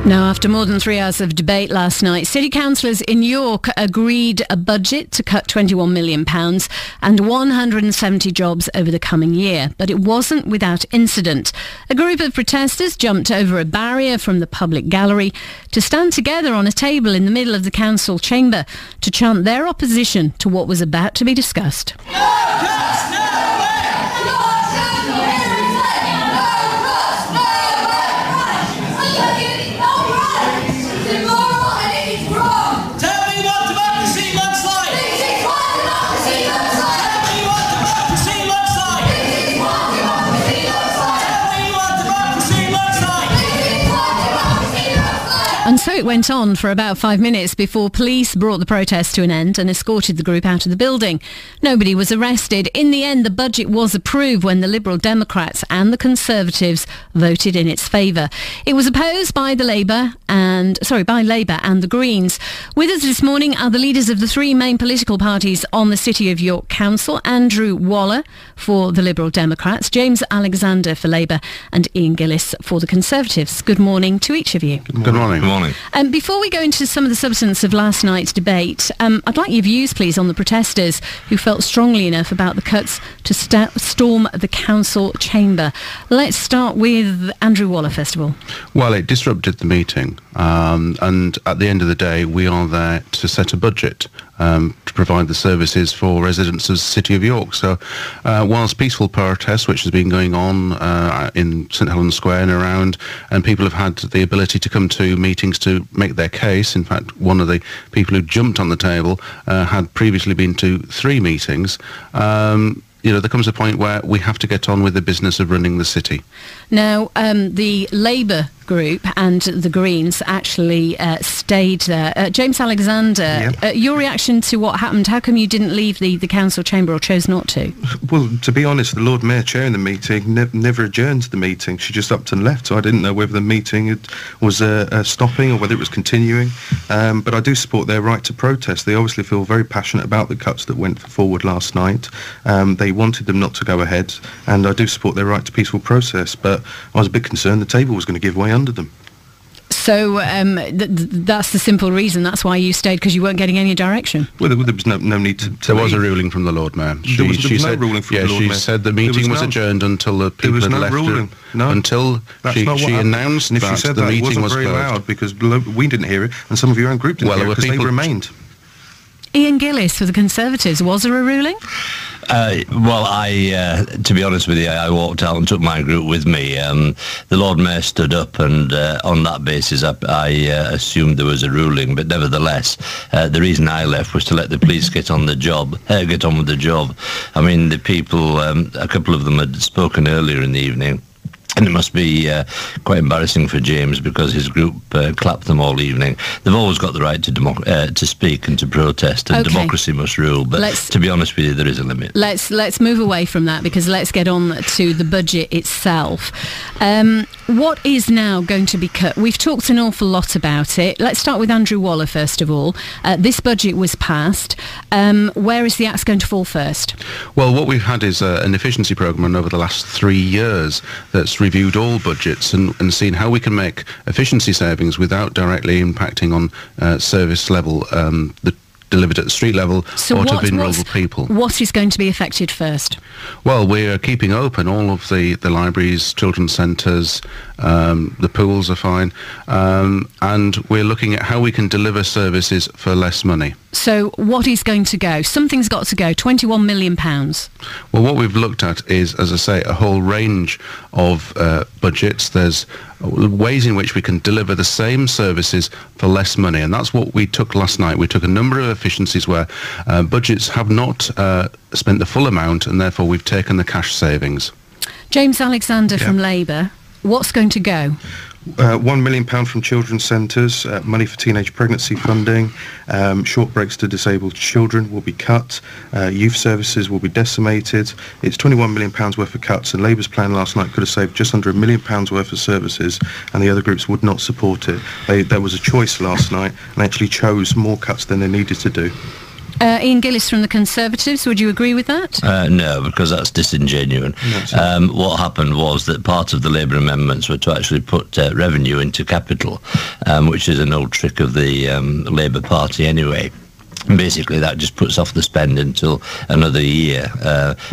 Now, after more than 3 hours of debate last night, City Councillors in York agreed a budget to cut £21 million and 170 jobs over the coming year. But it wasn't without incident. A group of protesters jumped over a barrier from the public gallery to stand together on a table in the middle of the council chamber to chant their opposition to what was about to be discussed. And so it went on for about 5 minutes before police brought the protest to an end and escorted the group out of the building. Nobody was arrested. In the end, the budget was approved when the Liberal Democrats and the Conservatives voted in its favour. It was opposed by Labour and the Greens. With us this morning are the leaders of the three main political parties on the City of York Council: Andrew Waller for the Liberal Democrats, James Alexander for Labour, and Ian Gillies for the Conservatives. Good morning to each of you. Good morning. Good morning. Before we go into some of the substance of last night's debate, I'd like your views, please, on the protesters who felt strongly enough about the cuts to storm the council chamber. Let's start with Andrew Waller, first of all. Well, it disrupted the meeting, and at the end of the day, we are there to set a budget to provide the services for residents of the City of York. So whilst peaceful protest, which has been going on in St Helens Square and around, and people have had the ability to come to meetings to make their case. In fact, one of the people who jumped on the table had previously been to 3 meetings. There comes a point where we have to get on with the business of running the city. Now, the Labour group and the Greens actually stayed there. James Alexander, your reaction to what happened? How come you didn't leave the council chamber or chose not to? Well, to be honest, the Lord Mayor chairing the meeting never adjourned the meeting. She just upped and left, so I didn't know whether the meeting was stopping or whether it was continuing. But I do support their right to protest. They obviously feel very passionate about the cuts that went forward last night. They wanted them not to go ahead, and I do support their right to peaceful process, but I was a bit concerned the table was going to give way under them. So that's the simple reason. That's why you stayed, because you weren't getting any direction. Well, there was no need to There was a ruling from the Lord Mayor. There was no ruling from the Lord Mayor. She said the meeting was adjourned until the people had left. Ruling. No, until she announced and if she said the meeting it wasn't was very closed. Loud, because we didn't hear it, and some of your own group didn't hear it, because they remained. Ian Gillies for the Conservatives. Was there a ruling? To be honest with you, I walked out and took my group with me. The Lord Mayor stood up, and on that basis, I assumed there was a ruling. But nevertheless, the reason I left was to let the police get on with the job. I mean, the people, a couple of them had spoken earlier in the evening. And it must be quite embarrassing for James, because his group clapped them all evening. They've always got the right to speak and to protest, and democracy must rule. But to be honest with you, there is a limit. Let's move away from that, because let's get on to the budget itself. What is now going to be cut? We've talked an awful lot about it. Let's start with Andrew Waller, first of all. This budget was passed. Where is the axe going to fall first? Well, what we've had is an efficiency programme over the last 3 years that's reviewed all budgets and seen how we can make efficiency savings without directly impacting on service level, delivered at the street level, or to vulnerable people. What is going to be affected first? Well, we're keeping open all of the libraries, children's centres, the pools are fine, and we're looking at how we can deliver services for less money. So what is going to go? Something's got to go. £21 million. Well, what we've looked at is, as I say, a whole range of budgets. There's ways in which we can deliver the same services for less money, and that's what we took last night. We took a number of efficiencies where budgets have not spent the full amount, and therefore we've taken the cash savings. James Alexander from Labour, what's going to go? £1 million from children's centres, money for teenage pregnancy funding, short breaks to disabled children will be cut, youth services will be decimated. It's £21 million worth of cuts, and Labour's plan last night could have saved just under £1 million worth of services, and the other groups would not support it. There was a choice last night, and actually chose more cuts than they needed to do. Ian Gillies from the Conservatives, would you agree with that? No, because that's disingenuous. What happened was that part of the Labour amendments were to actually put revenue into capital, which is an old trick of the Labour Party anyway. Basically, that just puts off the spend until another year,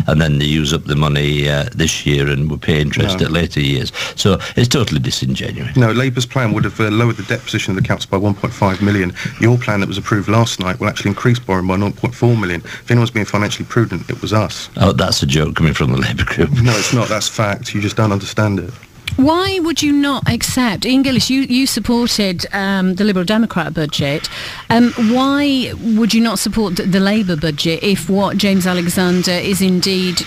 and then they use up the money this year and will pay interest at later years. So it's totally disingenuous. No, Labour's plan would have lowered the debt position of the council by 1.5 million. Your plan that was approved last night will actually increase borrowing by 0.4 million. If anyone's being financially prudent, it was us. Oh, that's a joke coming from the Labour group. No, it's not. That's fact. You just don't understand it. Why would you not accept, Ian Gillies, you supported the Liberal Democrat budget. Why would you not support the Labour budget if what James Alexander is indeed,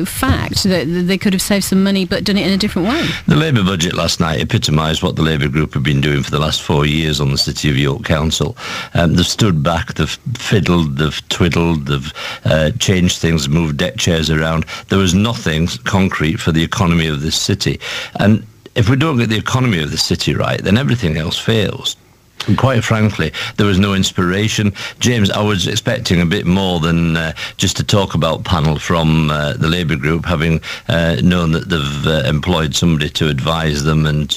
fact, that they could have saved some money but done it in a different way? The Labour budget last night epitomised what the Labour group have been doing for the last 4 years on the City of York Council. They've stood back, they've fiddled, they've twiddled, they've changed things, moved deck chairs around. There was nothing concrete for the economy of this city. And if we don't get the economy of the city right, then everything else fails. And quite frankly, there was no inspiration. James, I was expecting a bit more than just a talk about panel from the Labour group, having known that they've employed somebody to advise them, and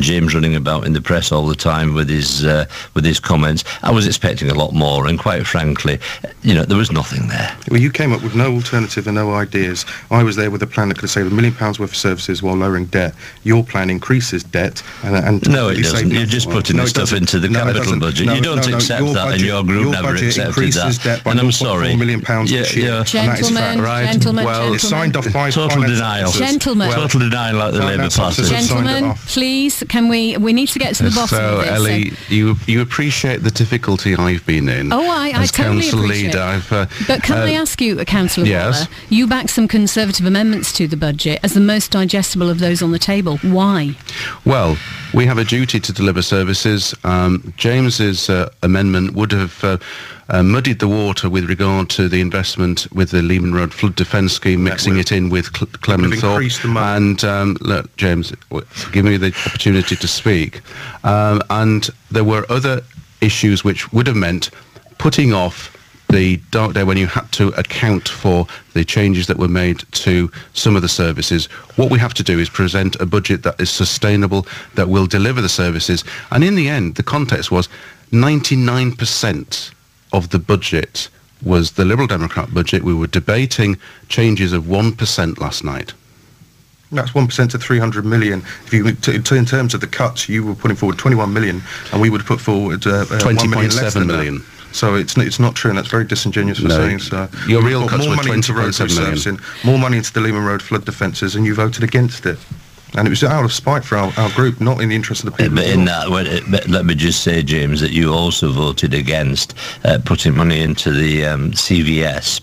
James running about in the press all the time with his comments. I was expecting a lot more, and quite frankly, there was nothing there. Well, you came up with no alternative and no ideas. I was there with a plan that could have saved £1 million worth of services while lowering debt. Your plan increases debt, and no, it doesn't. You're just putting this stuff into the capital budget. You don't accept that, and your group never accepted that. And I'm sorry. £4 million this year. Gentlemen, it's signed off by total denial. Gentlemen, total denial, like the Labour Party. Gentlemen, please, we need to get to the bottom of this. So, Elly, you appreciate the difficulty I've been in. Oh, I totally council appreciate leader. But can I ask you, Councillor Yes. Waller, you backed some Conservative amendments to the budget as the most digestible of those on the table. Why? Well, we have a duty to deliver services. James's amendment would have muddied the water with regard to the investment with the Lehman Road flood defence scheme, mixing it in with Clement Thorpe. And look, James, give me the opportunity to speak. And there were other issues which would have meant putting off the dark day when you had to account for the changes that were made to some of the services. What we have to do is present a budget that is sustainable, that will deliver the services. And in the end, the context was 99% of the budget was the Liberal Democrat budget. We were debating changes of 1% last night. That's 1% to 300 million. If you in terms of the cuts, you were putting forward 21 million, and we would put forward 20.7 million. So it's not true, and that's very disingenuous for saying so. Your real cuts more were money into road 20.7 million. resurfacing, more money into the Lehman Road flood defences, and you voted against it. And it was out of spite for our group, not in the interest of the people. But in that, let me just say, James, that you also voted against putting money into the CVS.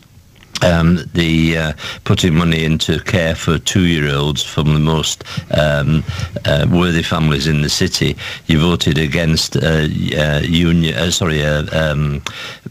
Putting money into care for 2-year-olds from the most worthy families in the city. You voted against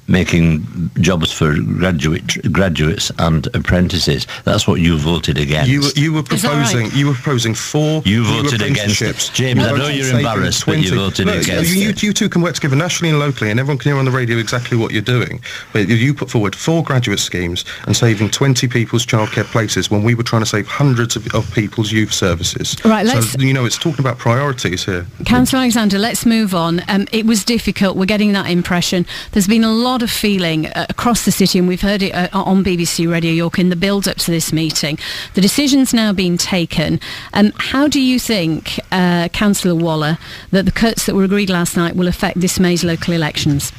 making jobs for graduates and apprentices. That's what you voted against. You were proposing. Right? You were proposing 4. You voted against it, James. I know you're embarrassed, but you voted against it. You two can work together nationally and locally, and everyone can hear on the radio exactly what you're doing. But you put forward 4 graduate schemes and saving 20 people's childcare places when we were trying to save hundreds of people's youth services. Right, so, it's talking about priorities here. Councillor Alexander, let's move on. It was difficult. We're getting that impression. There's been a lot of feeling across the city, and we've heard it on BBC Radio York in the build-up to this meeting. The decision's now been taken. How do you think, Councillor Waller, that the cuts that were agreed last night will affect this May's local elections?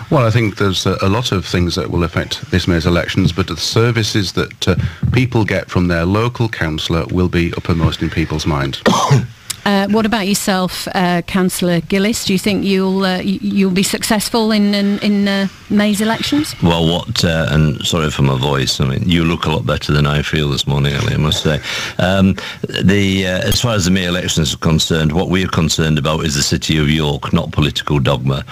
Well, I think there's a lot of things that will affect this May's elections, but the services that people get from their local councillor will be uppermost in people's mind. What about yourself, Councillor Gillies? Do you think you'll be successful in May's elections? Well, and sorry for my voice, I mean, you look a lot better than I feel this morning, Elly, I must say. As far as the May elections are concerned, what we're concerned about is the City of York, not political dogma.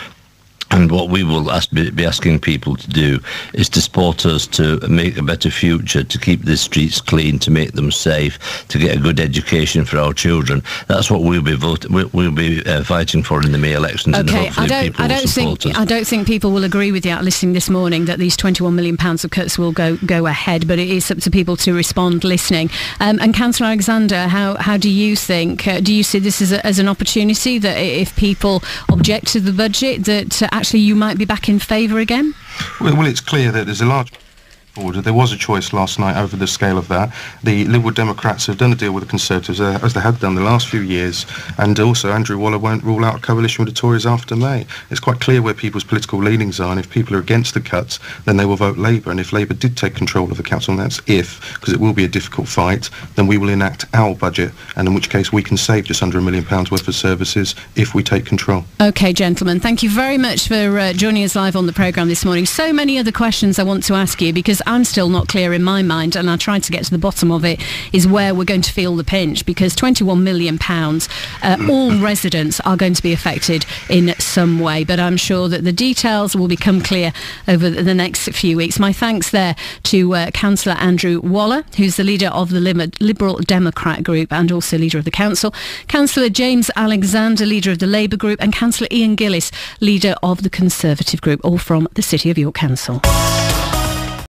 And what we will be asking people to do is to support us to make a better future, to keep the streets clean, to make them safe, to get a good education for our children. That's what we'll be fighting for in the May elections. Okay, and hopefully I don't think people will agree with you listening this morning that these £21 million of cuts will go ahead, but it is up to people to respond listening. And Councillor Alexander, how do you think? Do you see this as an opportunity that if people object to the budget, that actually you might be back in favour again? Well, it's clear that there's a large order. There was a choice last night over the scale of that. The Liberal Democrats have done a deal with the Conservatives, as they have done the last few years, and also Andrew Waller won't rule out a coalition with the Tories after May. It's quite clear where people's political leanings are, and if people are against the cuts, then they will vote Labour, and if Labour did take control of the council, and that's because it will be a difficult fight, then we will enact our budget, and in which case we can save just under £1 million worth of services if we take control. OK, gentlemen, thank you very much for joining us live on the programme this morning. So many other questions I want to ask you, because I'm still not clear in my mind, and I tried to get to the bottom of it, is where we're going to feel the pinch, because £21 million, all residents are going to be affected in some way, but I'm sure that the details will become clear over the next few weeks. My thanks there to Councillor Andrew Waller, who's the leader of the Liberal Democrat group and also leader of the council, Councillor James Alexander, leader of the Labour group, and Councillor Ian Gillies, leader of the Conservative group, all from the City of York Council.